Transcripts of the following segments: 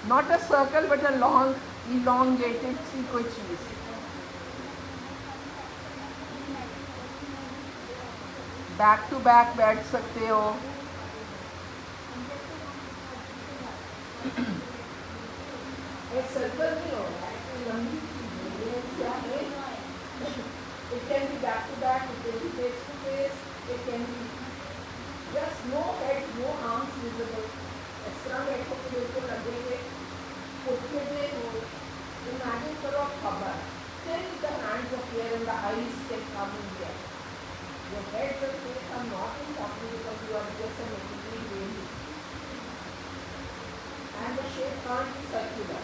Not a circle but a long elongated सी कोई चीज. Back to back बैठ सकते हो. एक सर्कल नहीं हो रहा है, लंबी चीज है, क्या है? It can be back to back, it can be face to face, it can be just no head, no arms visible. इस तरह बैठो कि बिल्कुल लगेंगे उठते हो. Imagine करो आप खबर. Still the hands appear and the eyes can come in there. Your head and face are not important because you are just a material being. And the shape can't be circular.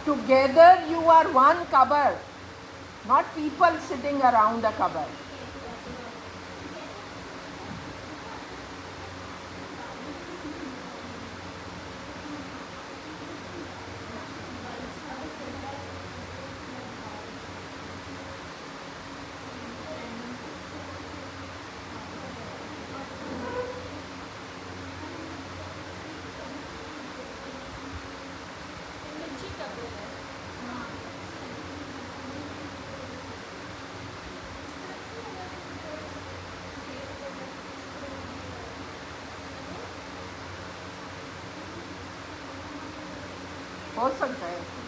Together you are one cupboard, not people sitting around a cupboard. हो सकता है.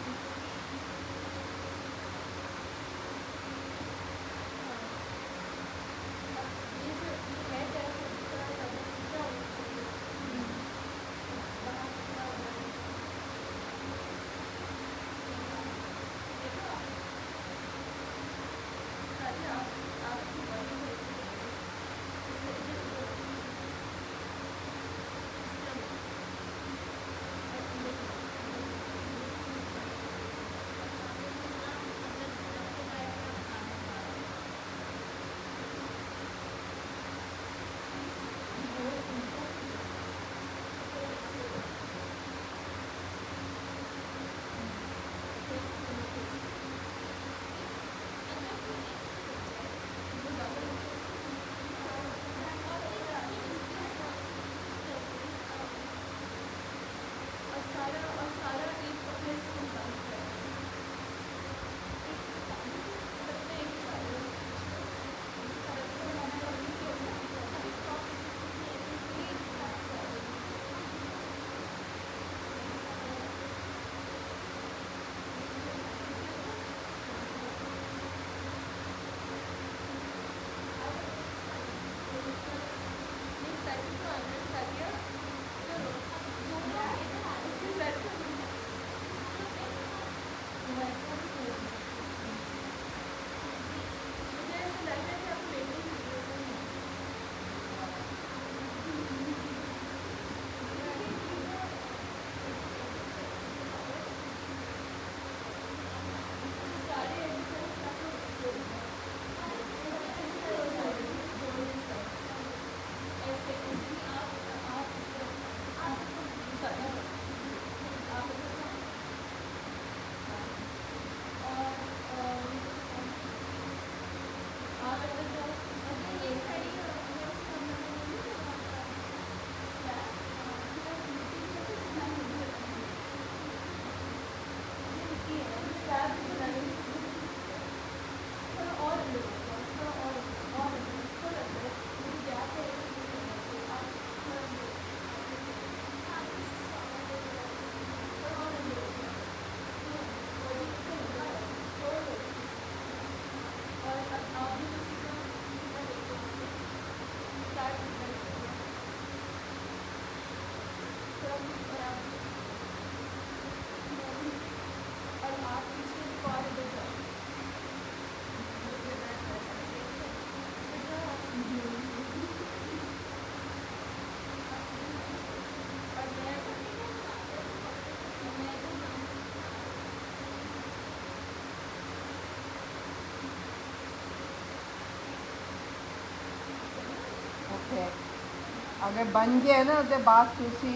अगर बन गया ना तो बात तुसी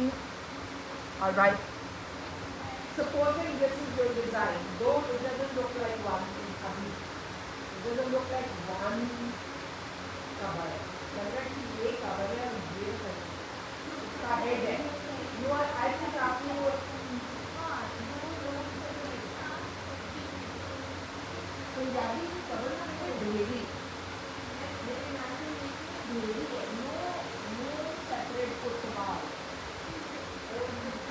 Alright. Supposing this is your design, though it doesn't look like one in Abhi. It doesn't look like one cover. लग रहा है कि ये cover है और ये इसका head है. You are, I think आपने वो पंजाबी की cover ना है ढेरी. ढेरी है. No separate football.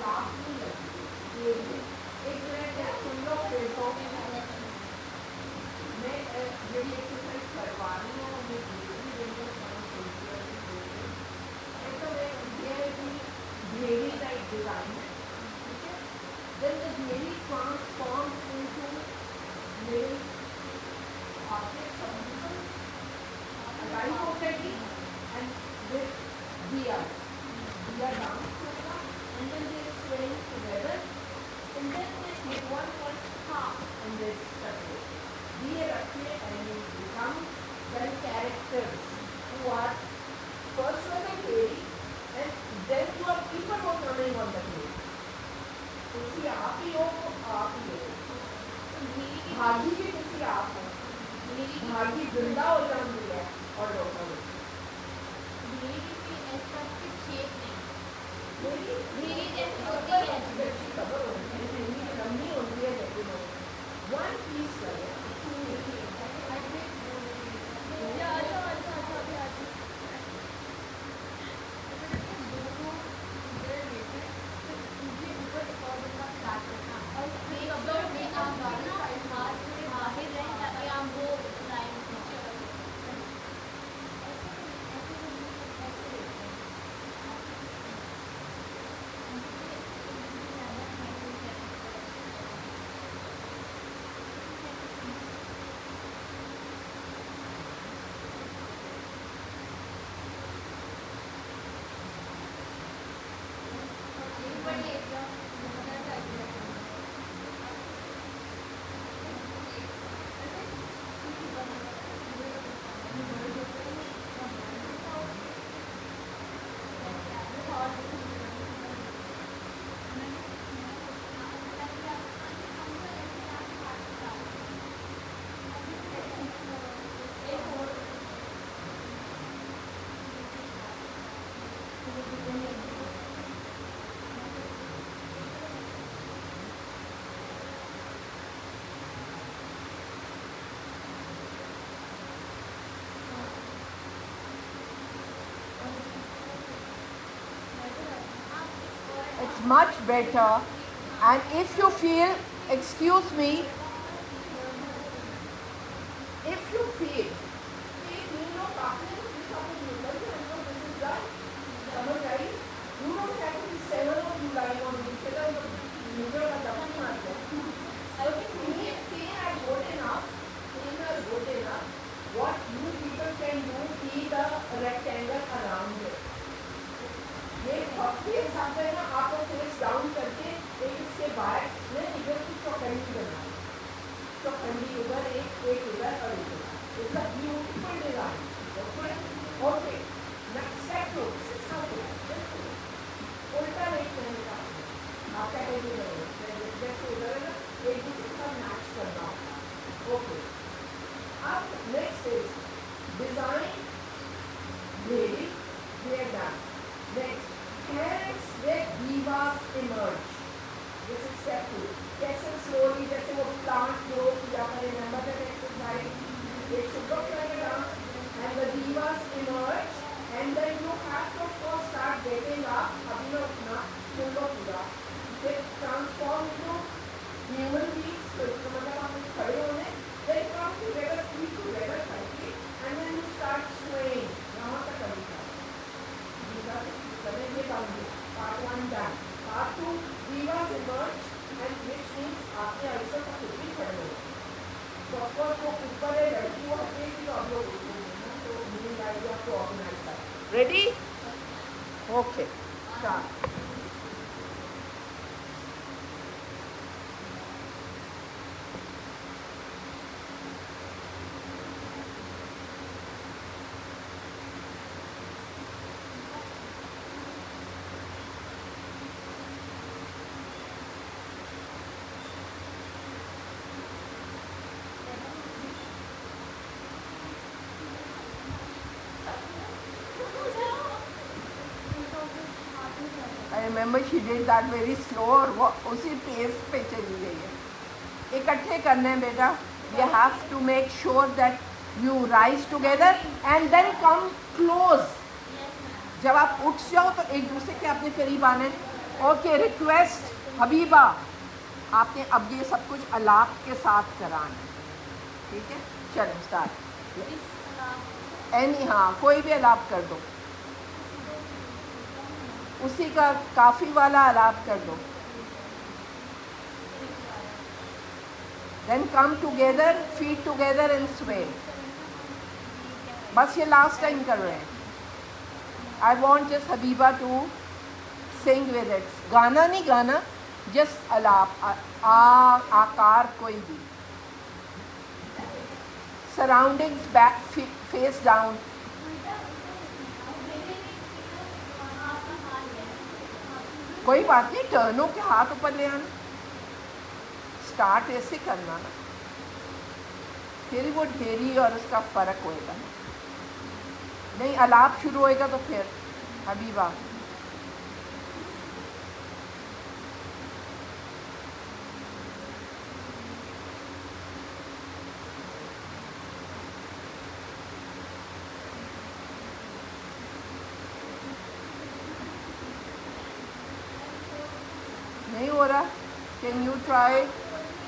क्लास नहीं लगती. एक मिनट सुन लो फिर तो मैं ये एक्सरसाइज करवा रही हूँ. मैं ढेरी का एक डिजाइन है. ठीक है. Then the ढेरी transforms into little objects of right rotating and with diya down and then they swing together and then they make one half and they separate. Diya rakhe and you become then characters who are first on the ढेरी and then you are people who are running on the ढेरी. तुसी आप ही हो. भागी भी तुसी आप हो. भागी जिंदा हो जाती है और लोगों में लंबी होती है लेकिन one piece It's much better. And if you feel, excuse me, if you feel, you don't have to be 7 of you lying on each other. You don't have to good enough. What you people can do is the rectangle around it. ये भक्ति साथ है ना. आप face down करके एक इसके बाद में इधर की चौखंडी बनाए. चौखंडी उधर एक उधर और एक उधर. It's a beautiful design. Okay next step लो. उल्टा नहीं करने का. आप क्या करेंगे जैसे उधर है ना एक दूसरे का मैच करना. ओके अब नेक्स्ट इज डिजाइन ढेरी. we are done. Next, hands where divas emerge. This is step 2. कैसे slowly जैसे वो plant grow किया करें. Remember that exercise. It should look like a dance and the divas emerge and then you have to first start getting up. अभी ना उठना सुन लो पूरा. They transform into human beings. तो मतलब आप खड़े होने. They come together, feet together करके and then you start swaying. यहाँ तक अभी था. Part 1 done. Part 2, divas emerge and which means आपने ऐसा का कुछ भी खड़े हो. तो of course वो ऊपर है लड़की वो हटे की तो आप लोग उठो ना. तो meaning idea को organize कर. Ready? Okay. Start. Remember she did that very slow और वो उसी पेस पे चली गई है। इकट्ठे करने हैं बेटा, you have to make sure that you rise together and then come close. जब आप उठ जाओ तो एक दूसरे के अपने करीब आने। ओके, रिक्वेस्ट हबीबा, आपने अब ये सब कुछ अलाप के साथ कराना है, ठीक है? चलो स्टार्ट। एनी, हाँ, कोई भी अलाप कर दो, उसी का काफ़ी वाला अलाप कर दो। Then come together, feet together and sway. बस ये लास्ट टाइम कर रहे हैं। I want just Habiba to sing with it. गाना नहीं गाना, जस्ट अलाप, आकार कोई भी। Surroundings back, face down. कोई बात नहीं, टर्नों के हाथ ऊपर ले आना। स्टार्ट ऐसे करना ना, फिर वो ढेरी और उसका फर्क होएगा। नहीं, अलाप शुरू होएगा तो फिर हबीबा। नहीं हो रहा, कैन यू ट्राई?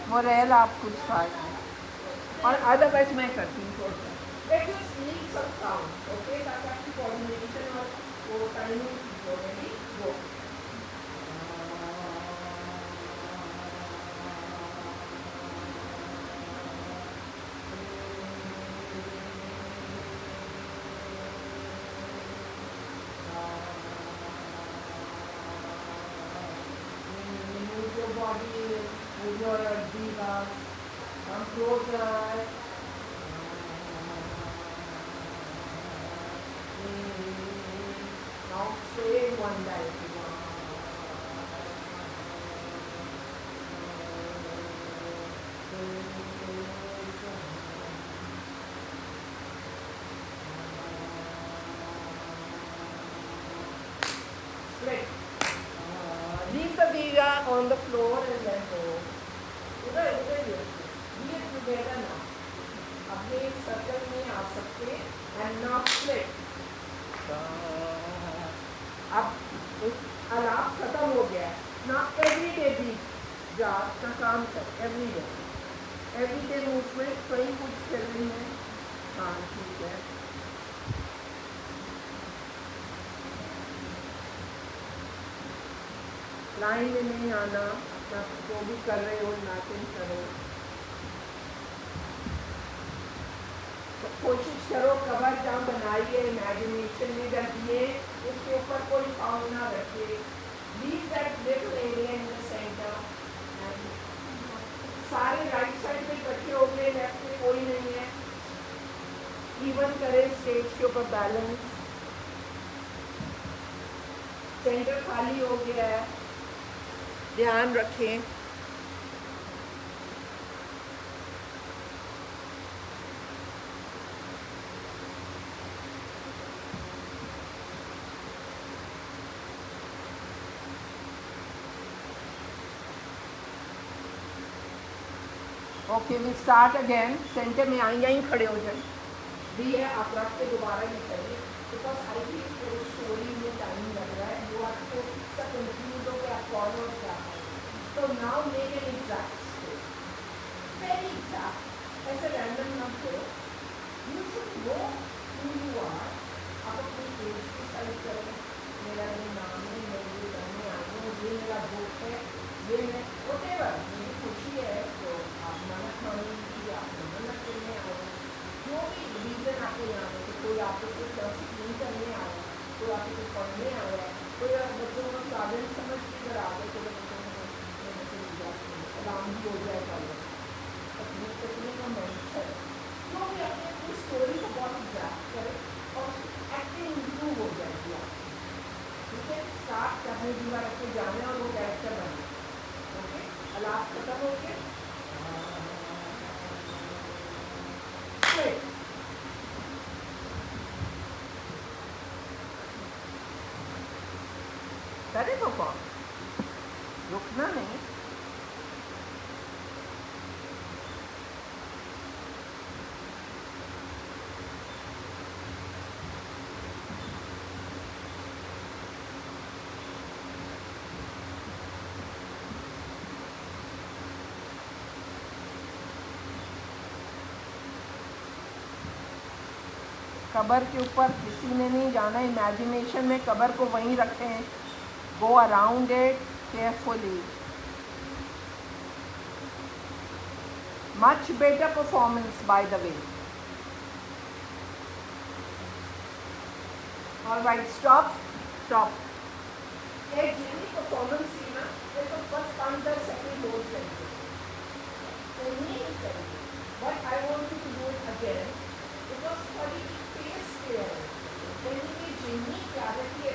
मोरेल, आप कुछ ट्राई करें, और अदरवाइज मैं करती हूँ थोड़ा सा। Let us make some sound, okay? ताकि आपकी coordination और वो timing हो ready, go. Move your body, move your divas, come closer. Now say one direction. Straight. Leave the diga on the floor and then go. उधर be it together now. अपने एक circle में आ सकते हैं and now split. अब अलाप खत्म हो गया। ना एवरीडे भी जा का काम कर, एवरीडे मूवमेंट कहीं कुछ कर रही है। हाँ ठीक है। लाइन में नहीं आना, अपना जो भी कर रहे हो नाटिंग करो। तो कोशिश करो कवर जहाँ बनाइए इमेजिनेशन में रखिए, उसके ऊपर कोई पाँव ना रखिए। Leave that little area in the centre. सारे राइट साइड में इकट्ठे हो गए, लेफ्ट में कोई नहीं है। इवन करें स्टेज के ऊपर बैलेंस। सेंटर खाली हो गया है, ध्यान रखें। Okay, we start again. Centre में आए, यहीं खड़े हो जाए। भी है, आप रख के दोबारा नहीं करिए, बिकॉज आई थिंक वो स्टोरी में टाइम लग रहा है। वो आपको सब कंफ्यूज हो गया, फॉलो क्या है। तो now make an exact story, very exact. ऐसे रैंडम मत करो। You should know who you are. आप अपनी फेस की साइड करें, मेरा ये नाम है, मैं ये करने आई हूँ, ये मेरा दुख है, ये मैं व्हाटएवर मेरी खुशी है। तो आप नमक खाने की, आप नमक करने आए, जो भी रीजन आपके यहाँ है। तो कोई आपको कुछ क्लीन करने आया, कोई आपको कुछ पढ़ने आया, कोई बच्चों को साधन समझ के अगर आ गए तो बच्चों को आराम भी हो जाएगा। तकनीक का मेंशन जो भी अपने अपनी स्टोरी को बहुत एग्जैक्ट करे और एक्टिंग इम्प्रूव हो जाएगी आप। ठीक है, स्टार्ट करने दीवार रख के जाना और वो कैरेक्टर बनना। ओके, अलाप खत्म हो गया। करे परफॉर्म, रुकना नहीं। कबर के ऊपर किसी ने नहीं जाना, इमेजिनेशन में कबर को वहीं रखें, go around it carefully. Much better performance by the way. Alright, stop stop. ये जितनी परफॉर्मेंस थी ना, ये तो फर्स्ट काउंटर सेकंड होल्ड करेंगे, तो नहीं करेंगे, but I want you to do it again because for it test there, when you जितनी क्लैरिटी